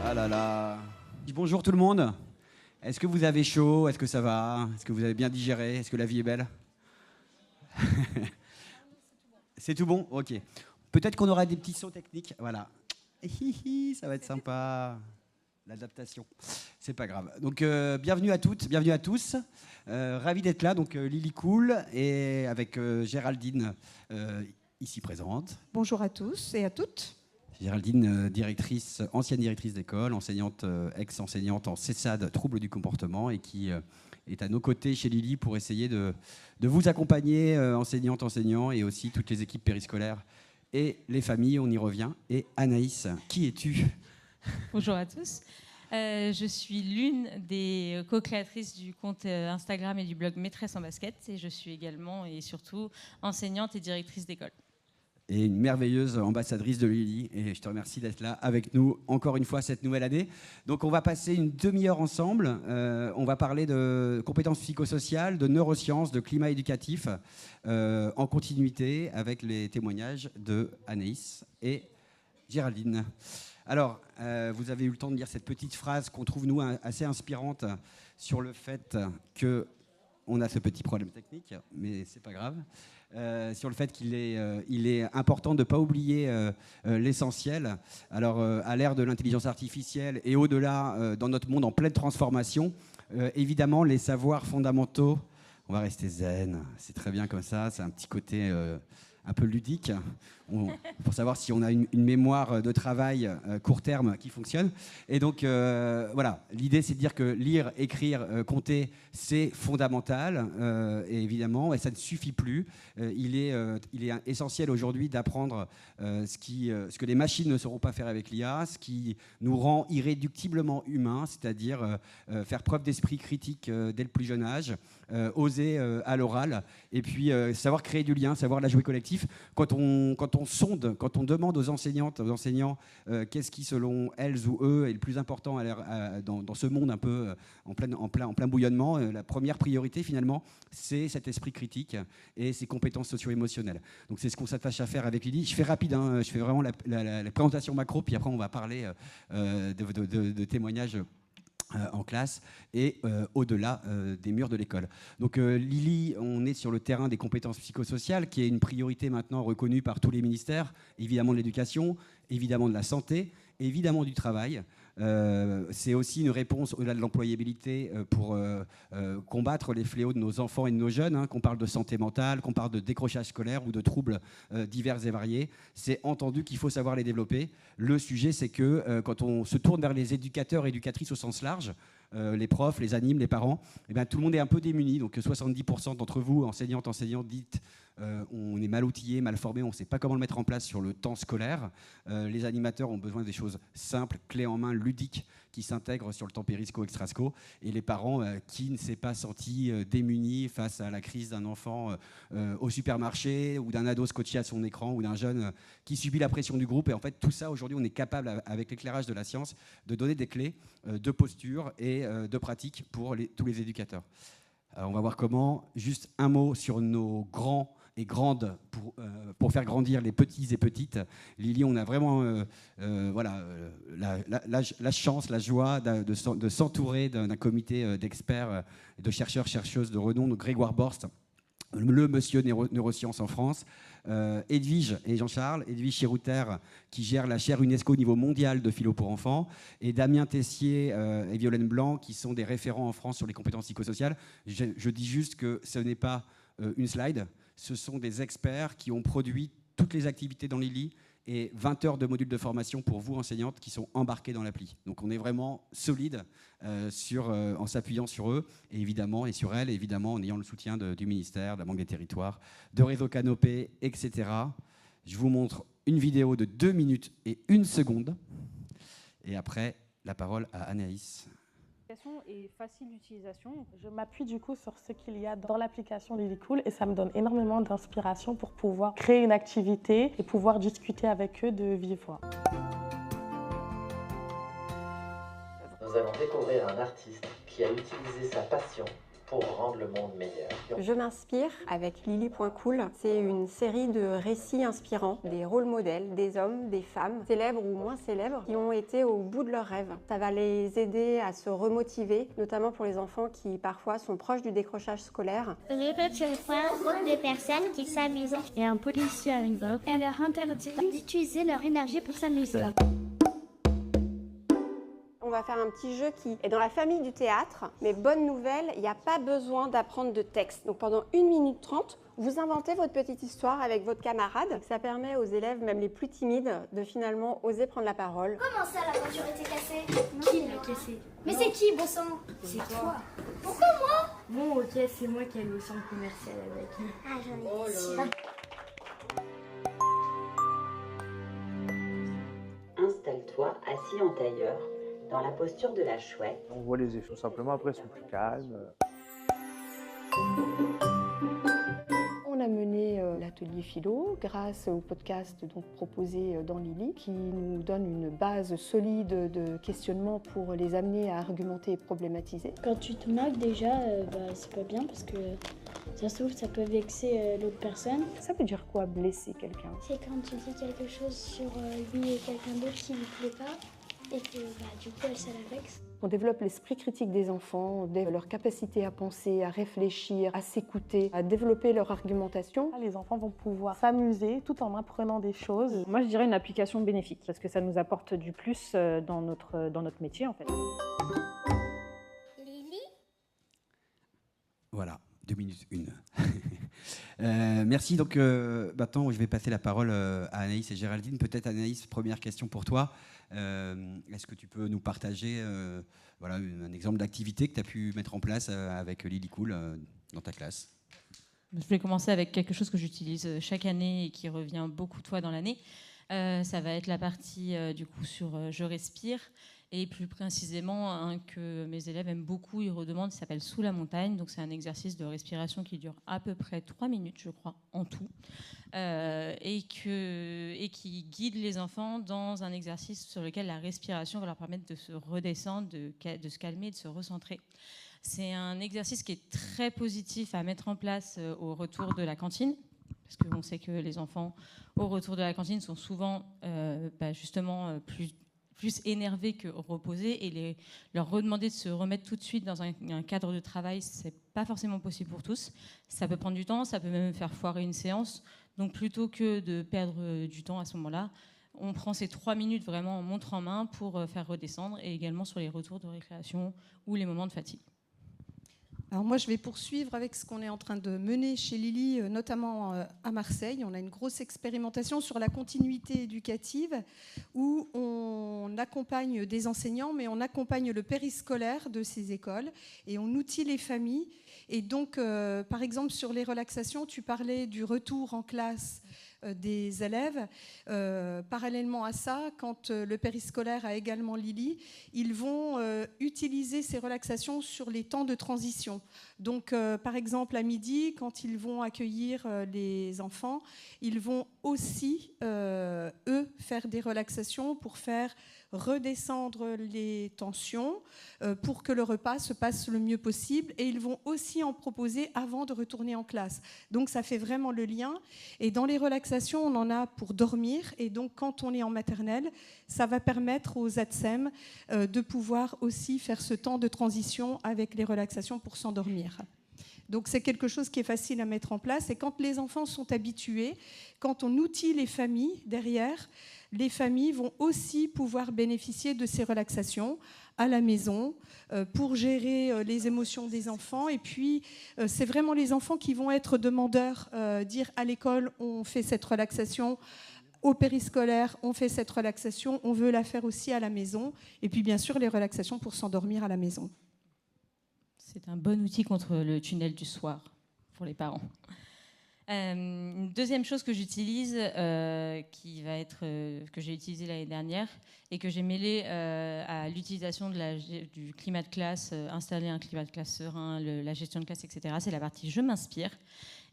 Ah là là. Bonjour tout le monde. Est-ce que vous avez chaud? Est-ce que ça va? Est-ce que vous avez bien digéré? Est-ce que la vie est belle? C'est tout bon? Ok. Peut-être qu'on aura des petits sauts techniques. Voilà. Hihi, ça va être sympa. L'adaptation. C'est pas grave. Donc, bienvenue à toutes, bienvenue à tous. Ravi d'être là. Donc, Lily Cool et avec Géraldine ici présente. Bonjour à tous et à toutes. Géraldine, ancienne directrice d'école, enseignante, ex-enseignante en CESAD, troubles du comportement, et qui est à nos côtés chez Lily pour essayer de vous accompagner, enseignantes, enseignants, et aussi toutes les équipes périscolaires et les familles. On y revient. Et Anaïs, qui es-tu? Bonjour à tous. Je suis l'une des co-créatrices du compte Instagram et du blog Maîtresse en basket, et je suis également et surtout enseignante et directrice d'école. Et une merveilleuse ambassadrice de Lily. Et je te remercie d'être là avec nous encore une fois cette nouvelle année. Donc on va passer une demi-heure ensemble. On va parler de compétences psychosociales, de neurosciences, de climat éducatif, en continuité avec les témoignages de Anaïs et Géraldine. Alors, vous avez eu le temps de lire cette petite phrase qu'on trouve, nous, assez inspirante sur le fait qu'on a ce petit problème technique, mais c'est pas grave. Sur le fait qu'il est important de ne pas oublier l'essentiel. Alors, à l'ère de l'intelligence artificielle et au-delà, dans notre monde en pleine transformation, évidemment, les savoirs fondamentaux, on va rester zen, c'est très bien comme ça, c'est un petit côté un peu ludique, pour savoir si on a une mémoire de travail court terme qui fonctionne. Et donc, voilà, l'idée, c'est de dire que lire, écrire, compter, c'est fondamental, et évidemment, et ça ne suffit plus. Il est essentiel aujourd'hui d'apprendre ce que les machines ne sauront pas faire avec l'IA, ce qui nous rend irréductiblement humains, c'est-à-dire faire preuve d'esprit critique dès le plus jeune âge, oser à l'oral, et puis savoir créer du lien, savoir la jouer collectif. Quand on sonde, quand on demande aux enseignantes, aux enseignants qu'est-ce qui, selon elles ou eux, est le plus important dans ce monde un peu en plein bouillonnement, la première priorité, finalement, c'est cet esprit critique et ces compétences socio-émotionnelles. Donc c'est ce qu'on s'attache à faire avec Lily. Je fais rapide, hein, je fais vraiment la présentation macro, puis après on va parler de témoignages en classe et au-delà des murs de l'école. Donc Lily, on est sur le terrain des compétences psychosociales, qui est une priorité maintenant reconnue par tous les ministères, évidemment de l'éducation, évidemment de la santé, évidemment du travail. C'est aussi une réponse au-delà de l'employabilité pour combattre les fléaux de nos enfants et de nos jeunes, hein, qu'on parle de santé mentale, qu'on parle de décrochage scolaire ou de troubles divers et variés. C'est entendu qu'il faut savoir les développer. Le sujet, c'est que quand on se tourne vers les éducateurs et éducatrices au sens large, les profs, les animes, les parents, eh bien, tout le monde est un peu démuni. Donc 70% d'entre vous, enseignants, dites on est mal outillés, mal formés, on ne sait pas comment le mettre en place sur le temps scolaire. Les animateurs ont besoin des choses simples, clés en main, ludiques, qui s'intègrent sur le temps périsco-extrasco. Et les parents qui ne s'est pas senti démunis face à la crise d'un enfant au supermarché, ou d'un ado scotché à son écran, ou d'un jeune qui subit la pression du groupe. Et en fait, tout ça, aujourd'hui, on est capable, avec l'éclairage de la science, de donner des clés de posture et de pratique pour tous les éducateurs. On va voir comment. Juste un mot sur nos grands et grandes pour faire grandir les petits et petites. Lily, on a vraiment la chance, la joie de s'entourer d'un comité d'experts et de chercheurs, chercheuses de renom, de Grégoire Borst, le monsieur neurosciences en France, Edwige et Jean-Charles, Edwige Chirouter qui gère la chaire UNESCO au niveau mondial de philo pour enfants, et Damien Tessier et Violaine Blanc qui sont des référents en France sur les compétences psychosociales. Je dis juste que ce n'est pas une slide, ce sont des experts qui ont produit toutes les activités dans Lily et 20 heures de modules de formation pour vous, enseignantes, qui sont embarqués dans l'appli. Donc on est vraiment solide en s'appuyant sur eux, et évidemment, et sur elles, et évidemment en ayant le soutien du ministère, de la Banque des Territoires, de Réseau Canopé, etc. Je vous montre une vidéo de 2 minutes et 1 seconde. Et après, la parole à Anaïs. L'application est facile d'utilisation. Je m'appuie du coup sur ce qu'il y a dans l'application Lily Cool et ça me donne énormément d'inspiration pour pouvoir créer une activité et pouvoir discuter avec eux de vive voix. Nous allons découvrir un artiste qui a utilisé sa passion pour rendre le monde meilleur. Je m'inspire avec Lily.cool. C'est une série de récits inspirants, des rôles modèles, des hommes, des femmes, célèbres ou moins célèbres, qui ont été au bout de leurs rêves. Ça va les aider à se remotiver, notamment pour les enfants qui parfois sont proches du décrochage scolaire. Le peuple c'est un groupe de personnes qui s'amusent. Et un policier arrive et leur interdit d'utiliser leur énergie pour s'amuser. On va faire un petit jeu qui est dans la famille du théâtre, mais bonne nouvelle, il n'y a pas besoin d'apprendre de texte. Donc pendant 1 minute 30, vous inventez votre petite histoire avec votre camarade. Ça permet aux élèves, même les plus timides, de finalement oser prendre la parole. Comment ça, la voiture était cassée? Qui l'a cassée? Mais c'est qui, bon sang? C'est toi. Pourquoi moi? Bon, ok, c'est moi qui allais au centre commercial avec. Ah, j'en ai sûre. Installe-toi assis en tailleur, dans la posture de la chouette. On voit les échanges simplement, après, ils sont plus calmes. On a mené l'atelier philo grâce au podcast donc, proposé dans Lily qui nous donne une base solide de questionnement pour les amener à argumenter et problématiser. Quand tu te moques déjà, c'est pas bien parce que ça se trouve ça peut vexer l'autre personne. Ça veut dire quoi blesser quelqu'un? C'est quand tu dis quelque chose sur lui et quelqu'un d'autre qui lui plaît pas et que du coup ça la vexe. On développe l'esprit critique des enfants, leur capacité à penser, à réfléchir, à s'écouter, à développer leur argumentation. Les enfants vont pouvoir s'amuser tout en apprenant des choses. Moi, je dirais une application bénéfique parce que ça nous apporte du plus dans notre métier, en fait. Lily? Voilà, 2 minutes 1. Merci. Donc maintenant, je vais passer la parole à Anaïs et Géraldine. Peut-être Anaïs, première question pour toi. Est-ce que tu peux nous partager un exemple d'activité que tu as pu mettre en place avec Lilycool dans ta classe? Je vais commencer avec quelque chose que j'utilise chaque année et qui revient beaucoup de fois dans l'année. Ça va être la partie du coup sur Je respire. Et plus précisément, que mes élèves aiment beaucoup, ils redemandent, ça s'appelle Sous la montagne. Donc c'est un exercice de respiration qui dure à peu près 3 minutes, je crois, en tout. Et qui guide les enfants dans un exercice sur lequel la respiration va leur permettre de se redescendre, de se calmer, de se recentrer. C'est un exercice qui est très positif à mettre en place au retour de la cantine. Parce qu'on sait que les enfants, au retour de la cantine, sont souvent justement plus énervés que reposés, et leur redemander de se remettre tout de suite dans un cadre de travail, c'est pas forcément possible pour tous. Ça peut prendre du temps, ça peut même faire foirer une séance. Donc plutôt que de perdre du temps à ce moment-là, on prend ces 3 minutes vraiment en montre en main pour faire redescendre, et également sur les retours de récréation ou les moments de fatigue. Alors moi, je vais poursuivre avec ce qu'on est en train de mener chez Lily, notamment à Marseille. On a une grosse expérimentation sur la continuité éducative où on accompagne des enseignants, mais on accompagne le périscolaire de ces écoles et on outille les familles. Et donc, par exemple, sur les relaxations, tu parlais du retour en classe des élèves. Parallèlement à ça, quand le périscolaire a également Lily, ils vont utiliser ces relaxations sur les temps de transition. Donc, par exemple, à midi, quand ils vont accueillir les enfants, ils vont aussi, eux, faire des relaxations pour faire redescendre les tensions, pour que le repas se passe le mieux possible. Et ils vont aussi en proposer avant de retourner en classe. Donc, ça fait vraiment le lien. Et dans les relaxations, on en a pour dormir. Et donc, quand on est en maternelle, ça va permettre aux ATSEM de pouvoir aussi faire ce temps de transition avec les relaxations pour s'endormir. Donc c'est quelque chose qui est facile à mettre en place. Et quand les enfants sont habitués, quand on outille les familles derrière, les familles vont aussi pouvoir bénéficier de ces relaxations à la maison pour gérer les émotions des enfants. Et puis, c'est vraiment les enfants qui vont être demandeurs, dire à l'école, on fait cette relaxation, au périscolaire, on fait cette relaxation, on veut la faire aussi à la maison. Et puis, bien sûr, les relaxations pour s'endormir à la maison. C'est un bon outil contre le tunnel du soir pour les parents. Une deuxième chose que j'utilise, qui va être que j'ai utilisée l'année dernière et que j'ai mêlée à l'utilisation du climat de classe, installer un climat de classe serein, la gestion de classe, etc. C'est la partie Je m'inspire.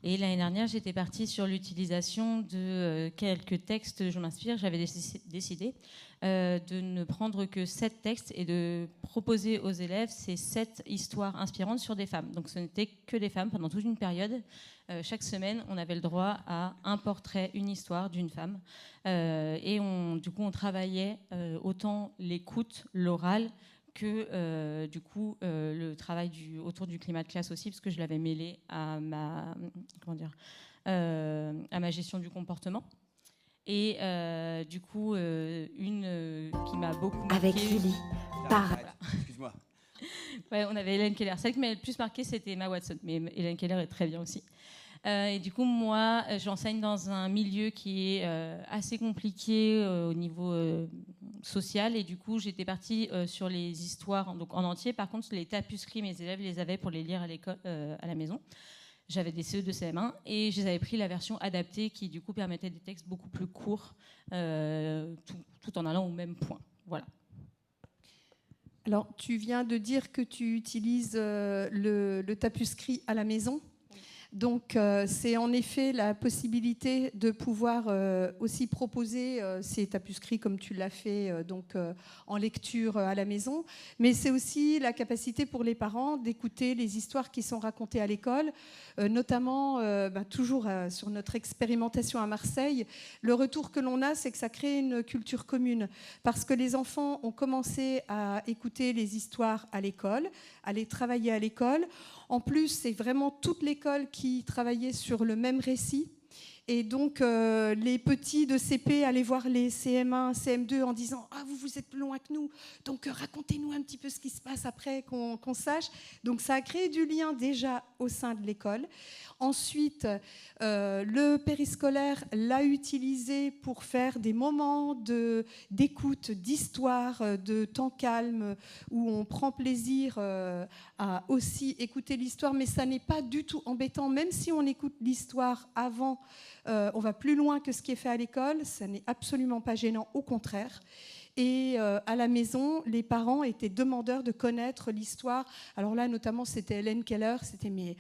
Et l'année dernière, j'étais partie sur l'utilisation de quelques textes, je m'inspire, j'avais décidé de ne prendre que 7 textes et de proposer aux élèves ces 7 histoires inspirantes sur des femmes. Donc ce n'était que des femmes pendant toute une période. Chaque semaine, on avait le droit à un portrait, une histoire d'une femme. Et du coup, on travaillait autant l'écoute, l'oral, que du coup le travail autour du climat de classe aussi, parce que je l'avais mêlé à ma gestion du comportement. Et du coup, une qui m'a beaucoup marquée... Avec Lily, par... Voilà. Excuse-moi. Ouais, on avait Hélène Keller. Celle qui m'a le plus marquée, c'était Emma Watson, mais Hélène Keller est très bien aussi. Et du coup, moi, j'enseigne dans un milieu qui est assez compliqué au niveau social. Et du coup, j'étais partie sur les histoires donc en entier. Par contre, les tapuscrits, mes élèves les avaient pour les lire à l'école, à la maison. J'avais des CE de CM1 et je les avais pris la version adaptée qui, du coup, permettait des textes beaucoup plus courts, tout en allant au même point. Voilà. Alors, tu viens de dire que tu utilises le tapuscrit à la maison. Donc, c'est en effet la possibilité de pouvoir aussi proposer ces tapuscrits comme tu l'as fait en lecture à la maison. Mais c'est aussi la capacité pour les parents d'écouter les histoires qui sont racontées à l'école, notamment toujours sur notre expérimentation à Marseille. Le retour que l'on a, c'est que ça crée une culture commune parce que les enfants ont commencé à écouter les histoires à l'école, à les travailler à l'école. En plus, c'est vraiment toute l'école qui travaillait sur le même récit. Et donc, les petits de CP allaient voir les CM1, CM2 en disant « Ah, vous êtes plus loin que nous, donc racontez-nous un petit peu ce qui se passe après, qu'on sache. » Donc, ça a créé du lien déjà au sein de l'école. Ensuite, le périscolaire l'a utilisé pour faire des moments d'écoute, d'histoire, de temps calme, où on prend plaisir à aussi écouter l'histoire, mais ça n'est pas du tout embêtant, même si on écoute l'histoire avant. On va plus loin que ce qui est fait à l'école, ça n'est absolument pas gênant, au contraire. Et à la maison, les parents étaient demandeurs de connaître l'histoire. Alors là, notamment, c'était Hélène Keller. C'était mais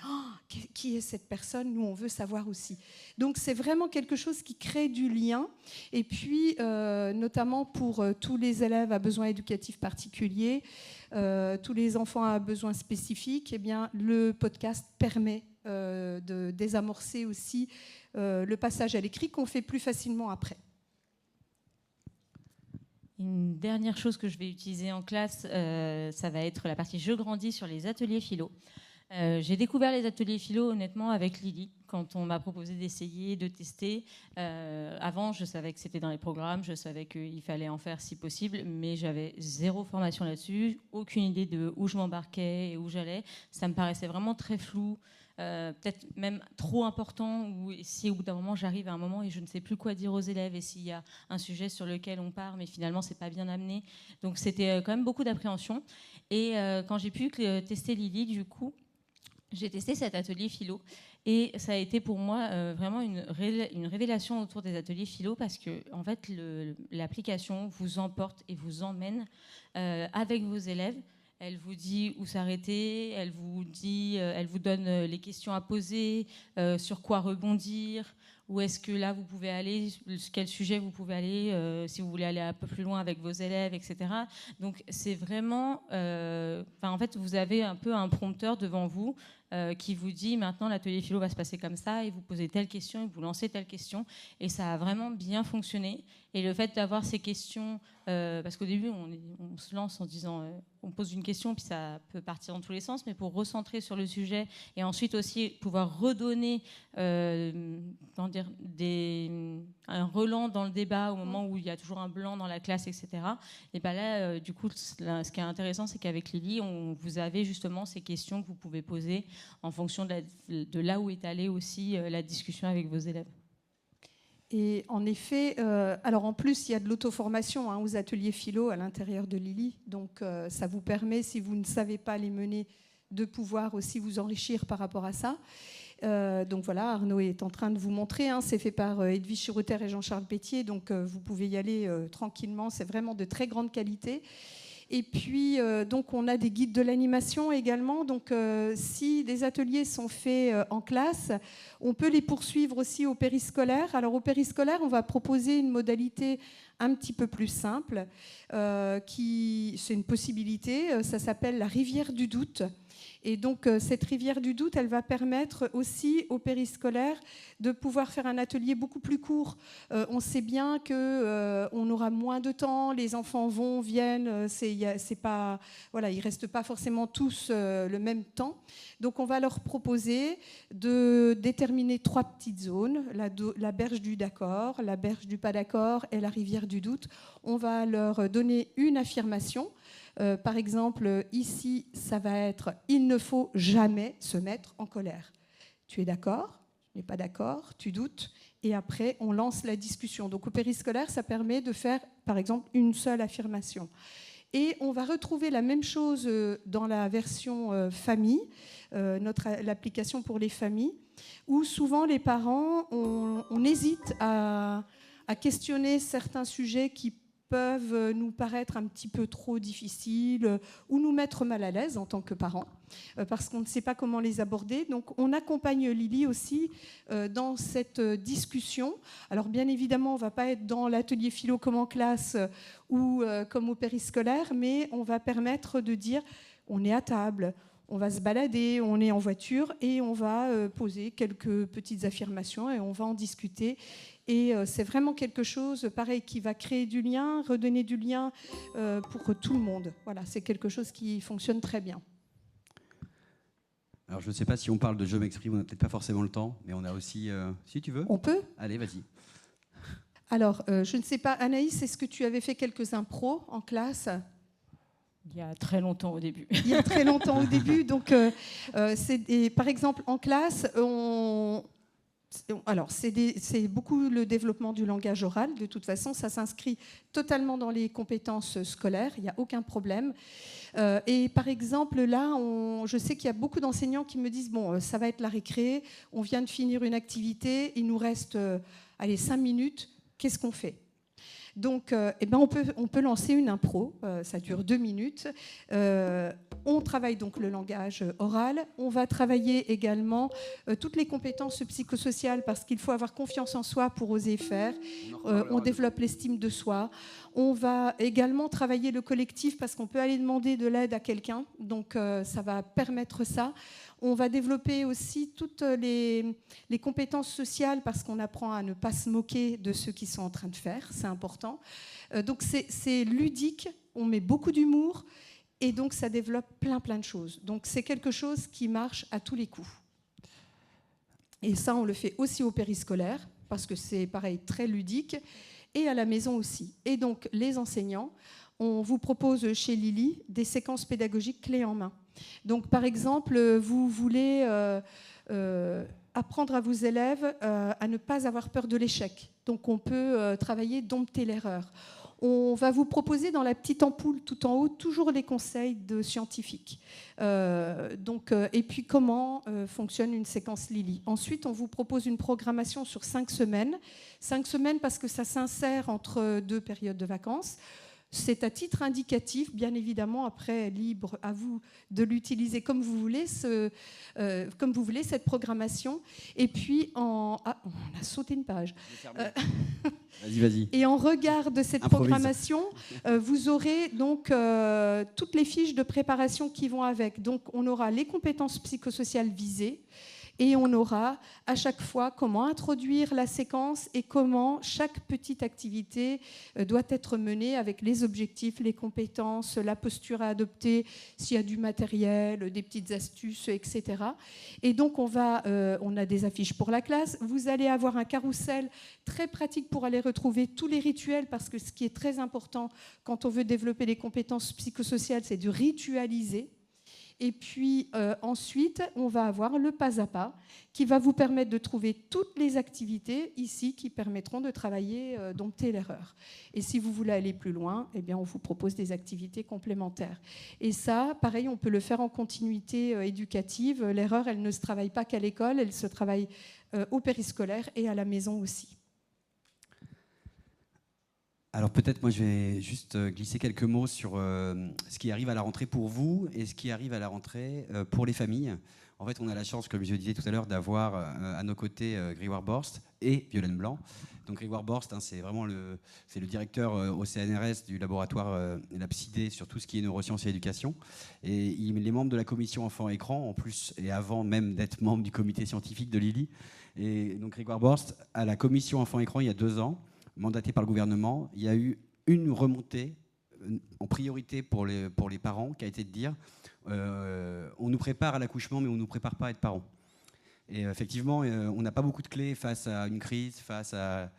qui est cette personne? Nous, on veut savoir aussi. Donc, c'est vraiment quelque chose qui crée du lien. Et puis, notamment pour tous les élèves à besoins éducatifs particuliers, tous les enfants à besoins spécifiques, eh bien, le podcast permet de désamorcer aussi le passage à l'écrit qu'on fait plus facilement après. Une dernière chose que je vais utiliser en classe, ça va être la partie Je grandis sur les ateliers philo. J'ai découvert les ateliers philo honnêtement avec Lily quand on m'a proposé d'essayer, de tester. Avant, je savais que c'était dans les programmes, je savais qu'il fallait en faire si possible, mais j'avais zéro formation là-dessus, aucune idée de où je m'embarquais et où j'allais. Ça me paraissait vraiment très flou. Peut-être même trop important, ou si au bout d'un moment j'arrive à un moment et je ne sais plus quoi dire aux élèves et s'il y a un sujet sur lequel on part mais finalement c'est pas bien amené, donc c'était quand même beaucoup d'appréhension. Et quand j'ai pu tester Lily, du coup j'ai testé cet atelier philo et ça a été pour moi vraiment une révélation autour des ateliers philo parce que en fait l'application vous emporte et vous emmène avec vos élèves. Elle vous dit où s'arrêter, elle vous donne les questions à poser, sur quoi rebondir, où est-ce que là vous pouvez aller, quel sujet vous pouvez aller, si vous voulez aller un peu plus loin avec vos élèves, etc. Donc c'est vraiment, en fait vous avez un peu un prompteur devant vous qui vous dit maintenant l'atelier philo va se passer comme ça et vous posez telle question et vous lancez telle question et ça a vraiment bien fonctionné. Et le fait d'avoir ces questions, parce qu'au début on se lance en disant on pose une question puis ça peut partir dans tous les sens, mais pour recentrer sur le sujet et ensuite aussi pouvoir redonner un relan dans le débat au moment où il y a toujours un blanc dans la classe, etc. Et bien là, du coup, ce qui est intéressant, c'est qu'avec Lily, vous avez justement ces questions que vous pouvez poser en fonction de là où est allée aussi la discussion avec vos élèves. Et en effet, alors en plus, il y a de l'auto-formation aux ateliers philo à l'intérieur de Lily. Donc, ça vous permet, si vous ne savez pas les mener, de pouvoir aussi vous enrichir par rapport à ça. Donc voilà, Arnaud est en train de vous montrer. C'est fait par Edwige Chirouter et Jean-Charles Pétier. Donc, vous pouvez y aller tranquillement. C'est vraiment de très grande qualité. Et puis, donc, on a des guides de l'animation également. Donc, si des ateliers sont faits en classe, on peut les poursuivre aussi au périscolaire. Alors, au périscolaire, on va proposer une modalité un petit peu plus simple, c'est une possibilité, ça s'appelle la rivière du doute. Et donc, cette rivière du doute, elle va permettre aussi aux périscolaires de pouvoir faire un atelier beaucoup plus court. On sait bien qu'on aura moins de temps, les enfants vont, viennent, c'est pas, voilà, ils ne restent pas forcément tous le même temps. Donc, on va leur proposer de déterminer 3 petites zones, la berge du d'accord, la berge du pas d'accord et la rivière du doute. On va leur donner une affirmation. Par exemple, ici, ça va être « il ne faut jamais se mettre en colère ». Tu es d'accord ? Tu n'es pas d'accord ? Tu doutes ? Et après, on lance la discussion. Donc, au périscolaire, ça permet de faire, par exemple, une seule affirmation. Et on va retrouver la même chose dans la version famille, l'application pour les familles, où souvent les parents, on hésite à questionner certains sujets qui peuvent nous paraître un petit peu trop difficiles ou nous mettre mal à l'aise en tant que parents, parce qu'on ne sait pas comment les aborder. Donc, on accompagne Lily aussi dans cette discussion. Alors, bien évidemment, on ne va pas être dans l'atelier philo comme en classe ou comme au périscolaire, mais on va permettre de dire on est à table, on va se balader, on est en voiture et on va poser quelques petites affirmations et on va en discuter. Et c'est vraiment quelque chose, pareil, qui va créer du lien, redonner du lien pour tout le monde. Voilà, c'est quelque chose qui fonctionne très bien. Alors, je ne sais pas si on parle de Je m'exprime, on n'a peut-être pas forcément le temps, mais on a aussi... si tu veux. On peut ? Allez, vas-y. Alors, je ne sais pas, Anaïs, est-ce que tu avais fait quelques impros en classe ? Il y a très longtemps au début. Il y a très longtemps au début. Donc, par exemple, en classe, alors, c'est beaucoup le développement du langage oral. De toute façon, ça s'inscrit totalement dans les compétences scolaires. Il n'y a aucun problème. Et par exemple, là, je sais qu'il y a beaucoup d'enseignants qui me disent « Bon, ça va être la récré, on vient de finir une activité, il nous reste 5 minutes, qu'est-ce qu'on fait ?» Donc, on peut lancer une impro, ça dure 2 minutes. On travaille donc le langage oral. On va travailler également toutes les compétences psychosociales parce qu'il faut avoir confiance en soi pour oser faire. On développe l'estime de soi. On va également travailler le collectif parce qu'on peut aller demander de l'aide à quelqu'un. Donc, ça va permettre ça. On va développer aussi toutes les compétences sociales parce qu'on apprend à ne pas se moquer de ceux qui sont en train de faire, c'est important. Donc c'est ludique, on met beaucoup d'humour et donc ça développe plein de choses. Donc c'est quelque chose qui marche à tous les coups. Et ça, on le fait aussi au périscolaire parce que c'est pareil, très ludique, et à la maison aussi. Et donc les enseignants, on vous propose chez Lily des séquences pédagogiques clés en main. Donc, par exemple, vous voulez apprendre à vos élèves à ne pas avoir peur de l'échec. Donc, on peut travailler dompter l'erreur. On va vous proposer dans la petite ampoule tout en haut toujours les conseils de scientifiques. Et puis, comment fonctionne une séquence Lily. Ensuite, on vous propose une programmation sur 5 semaines. 5 semaines parce que ça s'insère entre 2 périodes de vacances. C'est à titre indicatif, bien évidemment, après, libre à vous de l'utiliser comme vous voulez, cette programmation. Et puis, on a sauté une page. Vas-y. Et en regard de cette programmation, vous aurez donc toutes les fiches de préparation qui vont avec. Donc, on aura les compétences psychosociales visées. Et on aura à chaque fois comment introduire la séquence et comment chaque petite activité doit être menée avec les objectifs, les compétences, la posture à adopter, s'il y a du matériel, des petites astuces, etc. Et donc on a des affiches pour la classe. Vous allez avoir un carrousel très pratique pour aller retrouver tous les rituels parce que ce qui est très important quand on veut développer les compétences psychosociales, c'est de ritualiser. Et puis ensuite, on va avoir le pas à pas qui va vous permettre de trouver toutes les activités ici qui permettront de travailler, dompter l'erreur. Et si vous voulez aller plus loin, eh bien, on vous propose des activités complémentaires. Et ça, pareil, on peut le faire en continuité éducative. L'erreur, elle ne se travaille pas qu'à l'école, elle se travaille au périscolaire et à la maison aussi. Alors peut-être moi je vais juste glisser quelques mots sur ce qui arrive à la rentrée pour vous et ce qui arrive à la rentrée pour les familles. En fait, on a la chance, comme je disais tout à l'heure, d'avoir à nos côtés Grégoire Borst et Violaine Blanc. Donc Grégoire Borst, c'est vraiment le directeur au CNRS du laboratoire LabCID sur tout ce qui est neurosciences et éducation. Et il est membre de la commission enfants-écran, en plus, et avant même d'être membre du comité scientifique de Lily. Et donc Grégoire Borst, à la commission enfants-écran, il y a 2 ans, mandaté par le gouvernement, il y a eu une remontée en priorité pour les parents, qui a été de dire on nous prépare à l'accouchement, mais on ne nous prépare pas à être parents. Et effectivement, on n'a pas beaucoup de clés face à une crise, face à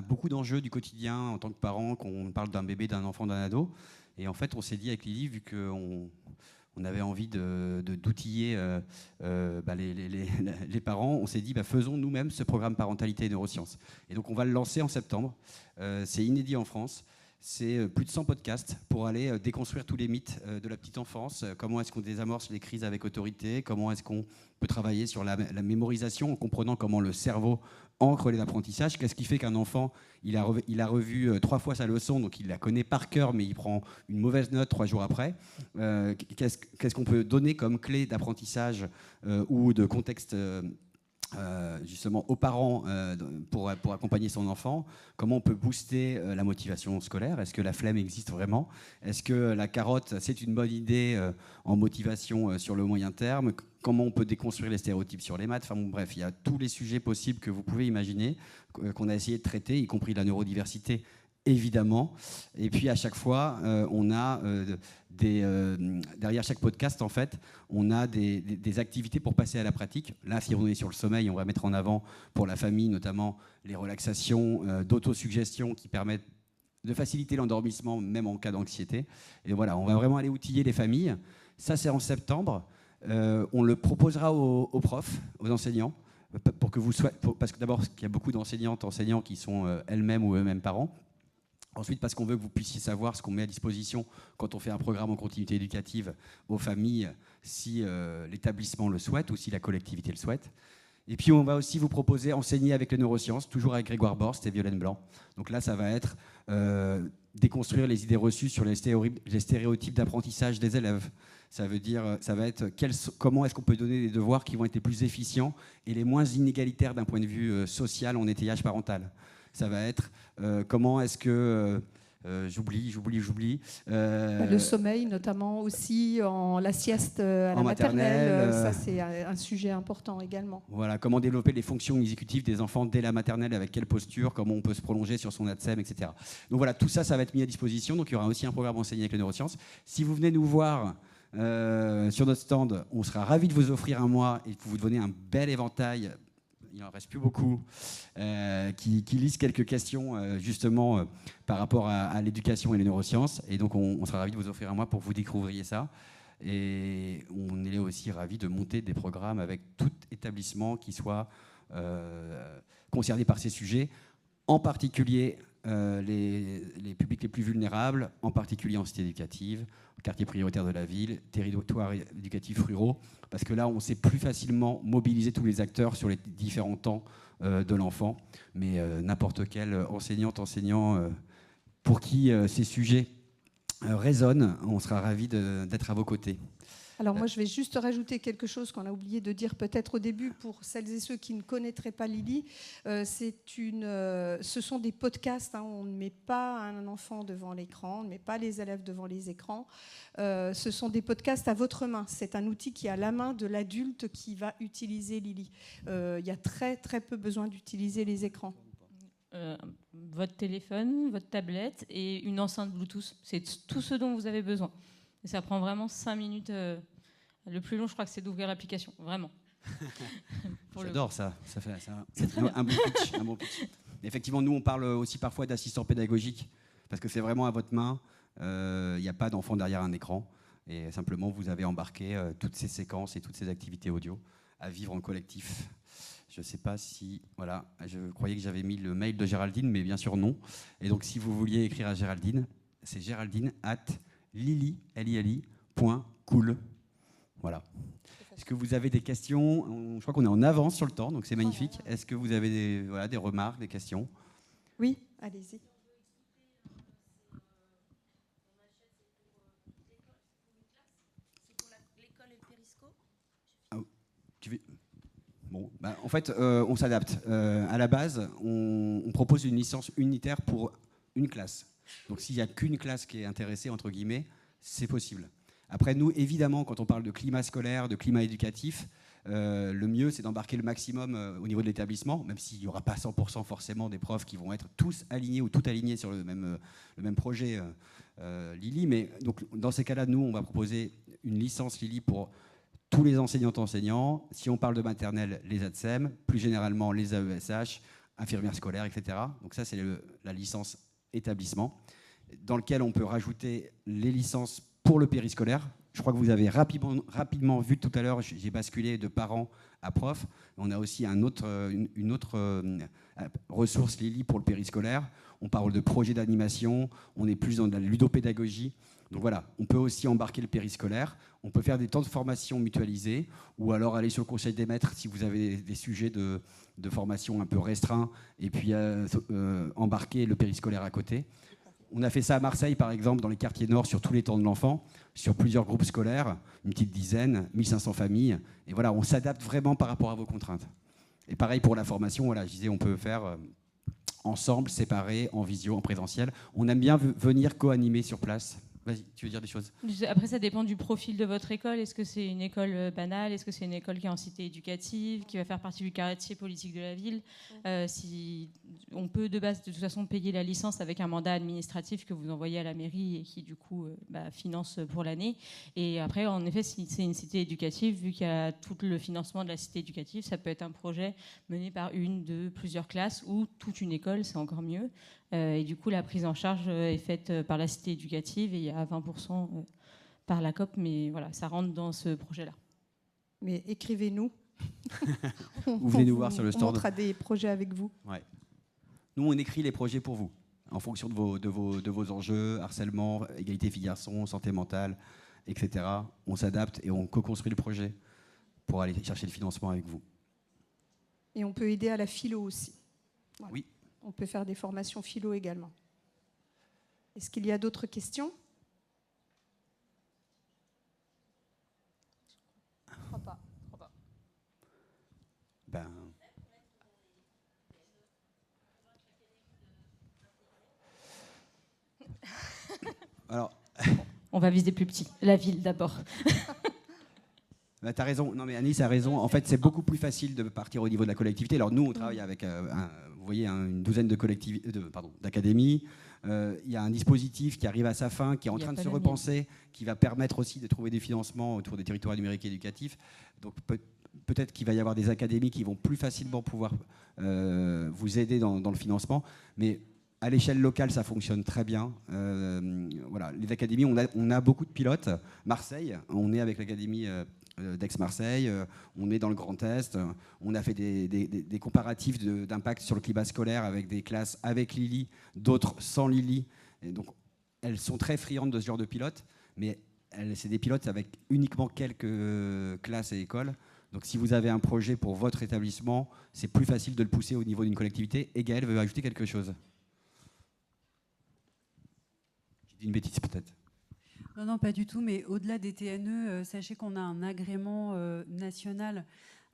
beaucoup d'enjeux du quotidien en tant que parent, qu'on parle d'un bébé, d'un enfant, d'un ado. Et en fait, on s'est dit avec Lily, vu qu'on avait envie d'outiller les parents, on s'est dit faisons nous-mêmes ce programme parentalité et neurosciences. Et donc on va le lancer en septembre. C'est inédit en France. C'est plus de 100 podcasts pour aller déconstruire tous les mythes de la petite enfance. Comment est-ce qu'on désamorce les crises avec autorité? Comment est-ce qu'on peut travailler sur la mémorisation en comprenant comment le cerveau ancre les apprentissages? Qu'est-ce qui fait qu'un enfant, il a revu 3 fois sa leçon, donc il la connaît par cœur, mais il prend une mauvaise note 3 jours après? Qu'est-ce qu'on peut donner comme clé d'apprentissage ou de contexte justement aux parents pour accompagner son enfant? Comment on peut booster la motivation scolaire? Est-ce que la flemme existe vraiment? Est-ce que la carotte, c'est une bonne idée en motivation sur le moyen terme? Comment on peut déconstruire les stéréotypes sur les maths? Enfin bon, bref, il y a tous les sujets possibles que vous pouvez imaginer, qu'on a essayé de traiter, y compris la neurodiversité, évidemment. Et puis à chaque fois, on a derrière chaque podcast, en fait, on a des activités pour passer à la pratique. Là, si on est sur le sommeil, on va mettre en avant pour la famille, notamment les relaxations d'autosuggestion qui permettent de faciliter l'endormissement, même en cas d'anxiété. Et voilà, on va vraiment aller outiller les familles. Ça, c'est en septembre. On le proposera aux profs, aux enseignants, pour que parce que d'abord, il y a beaucoup enseignants qui sont elles-mêmes ou eux-mêmes parents. Ensuite, parce qu'on veut que vous puissiez savoir ce qu'on met à disposition quand on fait un programme en continuité éducative aux familles, si l'établissement le souhaite ou si la collectivité le souhaite. Et puis, on va aussi vous proposer enseigner avec les neurosciences, toujours avec Grégoire Borst et Violaine Blanc. Donc là, ça va être déconstruire les idées reçues sur les stéréotypes d'apprentissage des élèves. Ça va être comment est-ce qu'on peut donner des devoirs qui vont être les plus efficients et les moins inégalitaires d'un point de vue social en étayage parental. Ça va être comment est-ce que... j'oublie. Le sommeil, notamment aussi la sieste à la maternelle. Ça, c'est un sujet important également. Voilà, comment développer les fonctions exécutives des enfants dès la maternelle, avec quelle posture, comment on peut se prolonger sur son ATSEM, etc. Donc voilà, tout ça, ça va être mis à disposition. Donc il y aura aussi un programme enseigné avec les neurosciences. Si vous venez nous voir sur notre stand, on sera ravis de vous offrir un mois et de vous donner un bel éventail. Il n'en reste plus beaucoup, qui lisent quelques questions justement par rapport à l'éducation et les neurosciences. Et donc on sera ravis de vous offrir un mois pour que vous découvriez ça. Et on est aussi ravis de monter des programmes avec tout établissement qui soit concerné par ces sujets, en particulier les publics les plus vulnérables, en particulier en cité éducative, quartier prioritaire de la ville, territoires éducatifs ruraux, parce que là, on sait plus facilement mobiliser tous les acteurs sur les différents temps de l'enfant. Mais n'importe quel enseignant pour qui ces sujets résonnent, on sera ravis d'être à vos côtés. Alors moi, je vais juste rajouter quelque chose qu'on a oublié de dire peut-être au début pour celles et ceux qui ne connaîtraient pas Lily. Ce sont des podcasts. On ne met pas un enfant devant l'écran, on ne met pas les élèves devant les écrans. Ce sont des podcasts à votre main. C'est un outil qui est à la main de l'adulte qui va utiliser Lily. Il y a très très peu besoin d'utiliser les écrans. Votre téléphone, votre tablette et une enceinte Bluetooth. C'est tout ce dont vous avez besoin. Et ça prend vraiment 5 minutes. Le plus long, je crois que c'est d'ouvrir l'application. Vraiment. J'adore ça. Ça fait c'est très un bon pitch. Effectivement, nous, on parle aussi parfois d'assistants pédagogiques parce que c'est vraiment à votre main. Il n'y a pas d'enfant derrière un écran. Et simplement, vous avez embarqué toutes ces séquences et toutes ces activités audio à vivre en collectif. Je ne sais pas si... Voilà, je croyais que j'avais mis le mail de Géraldine, mais bien sûr non. Et donc, si vous vouliez écrire à Géraldine, c'est géraldine@lily.cool. Voilà. Est-ce que vous avez des questions? Je crois qu'on est en avance sur le temps, donc c'est magnifique. Est-ce que vous avez des remarques, des questions? Oui, allez-y. En fait, on s'adapte. À la base, on propose une licence unitaire pour une classe. Donc s'il n'y a qu'une classe qui est intéressée, entre guillemets, c'est possible. Après, nous, évidemment, quand on parle de climat scolaire, de climat éducatif, le mieux, c'est d'embarquer le maximum au niveau de l'établissement, même s'il n'y aura pas 100% forcément des profs qui vont être tous alignés ou tout alignés sur le même projet Lily. Mais donc, dans ces cas-là, nous, on va proposer une licence Lily pour tous les enseignants. Si on parle de maternelle, les ATSEM, plus généralement les AESH, infirmières scolaires, etc. Donc ça, c'est la licence établissement, dans lequel on peut rajouter les licences pour le périscolaire. Je crois que vous avez rapidement vu tout à l'heure, j'ai basculé de parents à profs. On a aussi une autre ressource Lily pour le périscolaire. On parle de projets d'animation, on est plus dans de la ludopédagogie. Donc voilà, on peut aussi embarquer le périscolaire, on peut faire des temps de formation mutualisés, ou alors aller sur le conseil des maîtres si vous avez des sujets de formation un peu restreints, et puis embarquer le périscolaire à côté. On a fait ça à Marseille, par exemple, dans les quartiers nord, sur tous les temps de l'enfant, sur plusieurs groupes scolaires, une petite dizaine, 1500 familles. Et voilà, on s'adapte vraiment par rapport à vos contraintes. Et pareil pour la formation, voilà, je disais, on peut faire ensemble, séparés, en visio, en présentiel. On aime bien venir co-animer sur place. Vas-y, tu veux dire des choses? Après, ça dépend du profil de votre école. Est-ce que c'est une école banale? Est-ce que c'est une école qui est en cité éducative, qui va faire partie du quartier politique de la ville? Si on peut de base, de toute façon, payer la licence avec un mandat administratif que vous envoyez à la mairie et qui, du coup, finance pour l'année. Et après, en effet, si c'est une cité éducative, vu qu'il y a tout le financement de la cité éducative, ça peut être un projet mené par une, deux, plusieurs classes ou toute une école, c'est encore mieux. Et du coup, la prise en charge est faite par la cité éducative et il y a 20% par la COP, mais voilà, ça rentre dans ce projet-là. Mais écrivez-nous. Vous venez nous voir sur le stand. On montrera des projets avec vous. Ouais. Nous, on écrit les projets pour vous, en fonction de vos enjeux, harcèlement, égalité filles-garçons, santé mentale, etc. On s'adapte et on co-construit le projet pour aller chercher le financement avec vous. Et on peut aider à la philo aussi. Voilà. Oui. On peut faire des formations philo également. Est-ce qu'il y a d'autres questions? Je crois pas. Alors, on va viser plus petit, la ville d'abord. Tu as raison. Non, mais Anis a raison. En fait, c'est beaucoup plus facile de partir au niveau de la collectivité. Alors, nous, on travaille avec, vous voyez, une douzaine d'académies. Il y a un dispositif qui arrive à sa fin, qui est en train de se repenser, qui va permettre aussi de trouver des financements autour des territoires numériques et éducatifs. Donc, peut-être qu'il va y avoir des académies qui vont plus facilement pouvoir vous aider dans le financement. Mais à l'échelle locale, ça fonctionne très bien. Voilà, les académies, on a beaucoup de pilotes. Marseille, on est avec l'académie d'Aix-Marseille, on est dans le Grand Est, on a fait des comparatifs d'impact sur le climat scolaire avec des classes avec Lily, d'autres sans Lily. Et donc, elles sont très friandes de ce genre de pilotes, mais c'est des pilotes avec uniquement quelques classes et écoles. Donc, si vous avez un projet pour votre établissement, c'est plus facile de le pousser au niveau d'une collectivité. Et Gaëlle veut ajouter quelque chose. J'ai dit une bêtise peut-être. Non, pas du tout, mais au-delà des TNE, sachez qu'on a un agrément national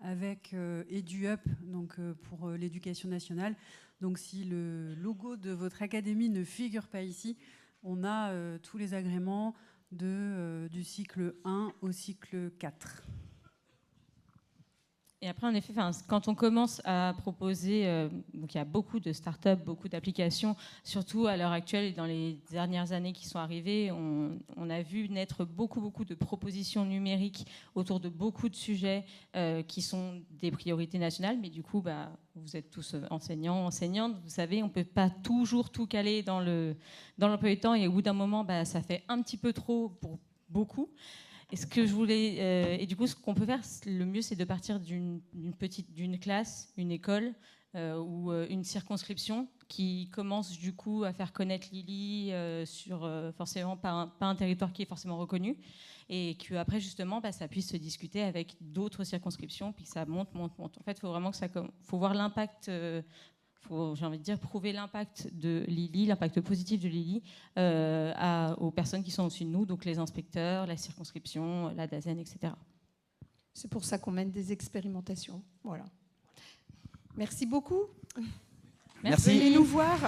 avec EduUp, donc pour l'éducation nationale. Donc si le logo de votre académie ne figure pas ici, on a tous les agréments du cycle 1 au cycle 4. Et après, en effet, quand on commence à proposer, donc il y a beaucoup de startups, beaucoup d'applications, surtout à l'heure actuelle et dans les dernières années qui sont arrivées, on a vu naître beaucoup de propositions numériques autour de beaucoup de sujets qui sont des priorités nationales. Mais du coup, vous êtes tous enseignants, enseignantes, vous savez, on ne peut pas toujours tout caler dans l'emploi du temps et au bout d'un moment, ça fait un petit peu trop pour beaucoup. Et ce que je voulais, et du coup, ce qu'on peut faire, le mieux, c'est de partir d'une classe, une école ou une circonscription qui commence du coup à faire connaître Lily sur forcément pas un territoire qui est forcément reconnu, et qu'après justement, ça puisse se discuter avec d'autres circonscriptions, puis que ça monte. En fait, il faut vraiment faut voir l'impact. J'ai envie de dire, prouver l'impact de Lily, l'impact positif de Lily aux personnes qui sont au-dessus de nous, donc les inspecteurs, la circonscription, la DAZEN, etc. C'est pour ça qu'on mène des expérimentations. Voilà. Merci beaucoup. Merci. Venez nous voir.